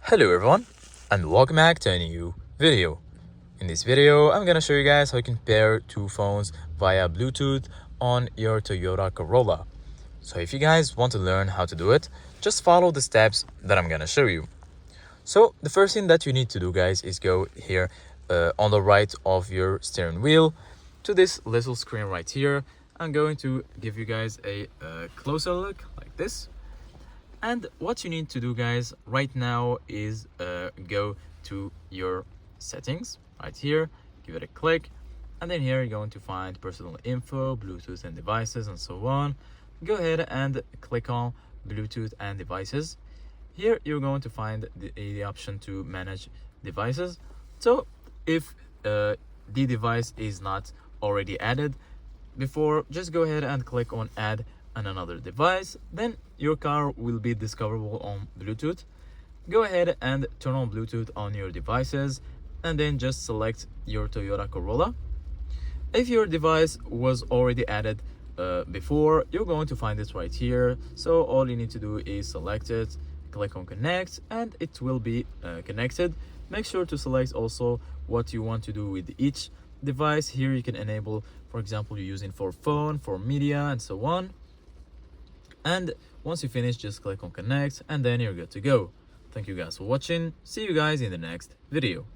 Hello everyone and welcome back to a new video. In this video, I'm gonna show you guys how you can pair two phones via Bluetooth on your Toyota Corolla. So if you guys want to learn how to do it, just follow the steps that I'm gonna show you. So the first thing that you need to do guys is go here on the right of your steering wheel to this little screen right here. I'm going to give you guys a closer look like this. And what you need to do guys right now is go to your settings right here, give it a click, and then here you're going to find personal info, Bluetooth and devices, and so on. Go ahead and click on Bluetooth and devices. Here you're going to find the option to manage devices. So if the device is not already added before, just go ahead and click on add and another device, then your car will be discoverable on Bluetooth. Go ahead and turn on Bluetooth on your devices and then just select your Toyota Corolla. If your device was already added before, you're going to find it right here. So all you need to do is select it, click on connect, and it will be connected. Make sure to select also what you want to do with each device. Here you can enable, for example, you're using for phone, for media, and so on. And once you finish, just click on connect and then you're good to go. Thank you guys for watching. See you guys in the next video.